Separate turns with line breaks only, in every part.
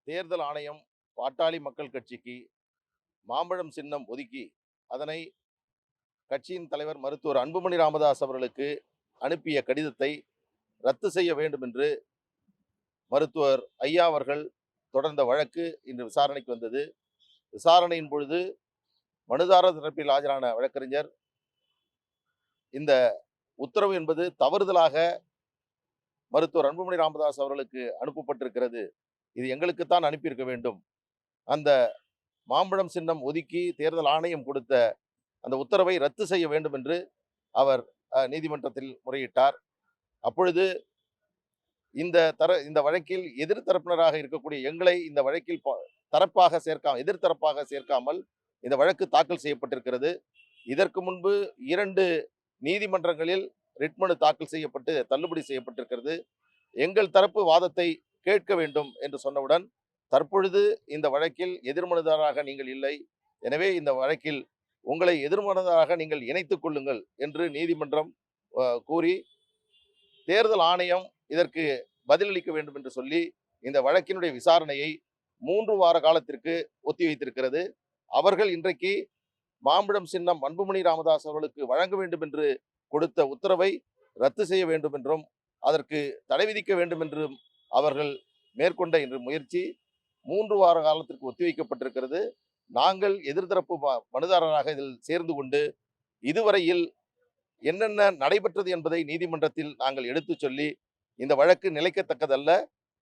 தேர்தல் ஆணையம் பாட்டாளி மக்கள் கட்சிக்கு மாம்பழம் சின்னம் ஒதுக்கி அதனை கட்சியின் தலைவர் மருத்துவர் அன்புமணி ராமதாஸ் அவர்களுக்கு அனுப்பிய கடிதத்தை ரத்து செய்ய வேண்டும் என்று மருத்துவர் ஐயா அவர்கள் தொடர்ந்த வழக்கு இன்று விசாரணைக்கு வந்தது. விசாரணையின் பொழுது மனுதாரர் தரப்பில் ஆஜரான வழக்கறிஞர், இந்த உத்தரவு என்பது தவறுதலாக மருத்துவர் அன்புமணி ராமதாஸ் அவர்களுக்கு அனுப்பப்பட்டிருக்கிறது, இது எங்களுக்குத்தான் அனுப்பியிருக்க வேண்டும், அந்த மாம்பழம் சின்னம் ஒதுக்கி தேர்தல் ஆணையம் கொடுத்த அந்த உத்தரவை ரத்து செய்ய வேண்டும் என்று அவர் நீதிமன்றத்தில் முறையிட்டார். அப்பொழுது இந்த வழக்கில் எதிர்த்தரப்பினராக இருக்கக்கூடிய எங்களை இந்த வழக்கில் எதிர்த்தரப்பாக சேர்க்காமல் இந்த வழக்கு தாக்கல் செய்யப்பட்டிருக்கிறது. இதற்கு முன்பு 2 நீதிமன்றங்களில் ரிட் மனு தாக்கல் செய்யப்பட்டு தள்ளுபடி செய்யப்பட்டிருக்கிறது. எங்கள் தரப்பு வாதத்தை கேட்க வேண்டும் என்று சொன்னவுடன், தற்பொழுது இந்த வழக்கில் எதிர்மனுதாரராக நீங்கள் இல்லை, எனவே இந்த வழக்கில் உங்களை எதிர்மனுதாரராக நீங்கள் இணைத்துக் கொள்ளுங்கள் என்று நீதிமன்றம் கூறி தேர்தல் ஆணையம் இதற்கு பதிலளிக்க வேண்டும் என்று சொல்லி இந்த வழக்கினுடைய விசாரணையை 3 வார காலத்திற்கு ஒத்திவைத்திருக்கிறது. அவர்கள் இன்றைக்கு மாம்பழம் சின்னம் அன்புமணி ராமதாஸ் அவர்களுக்கு வழங்க வேண்டும் என்று கொடுத்த உத்தரவை ரத்து செய்ய வேண்டும் என்றும் அதற்கு தடை விதிக்க வேண்டும் என்றும் அவர்கள் மேற்கொண்ட இன்று முயற்சி 3 வார காலத்திற்கு ஒத்திவைக்கப்பட்டிருக்கிறது. நாங்கள் எதிர்த்தரப்பு மனுதாரராக இதில் சேர்ந்து கொண்டு இதுவரையில் என்னென்ன நடைபெற்றது என்பதை நீதிமன்றத்தில் நாங்கள் எடுத்துச் சொல்லி, இந்த வழக்கு நிலைக்கத்தக்கதல்ல,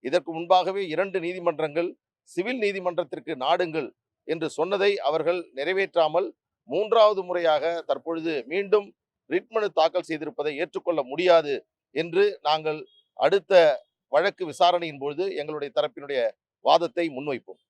இதற்கு முன்பாகவே 2 நீதிமன்றங்கள் சிவில் நீதிமன்றத்திற்கு நாடுங்கள் என்று சொன்னதை அவர்கள் நிறைவேற்றாமல் 3வது முறையாக தற்பொழுது மீண்டும் ரிட் மனு தாக்கல் செய்திருப்பதை ஏற்றுக்கொள்ள முடியாது என்று நாங்கள் அடுத்த வழக்கு விசாரணையின் பொழுது எங்களுடைய தரப்பினுடைய வாதத்தை முன்வைப்போம்.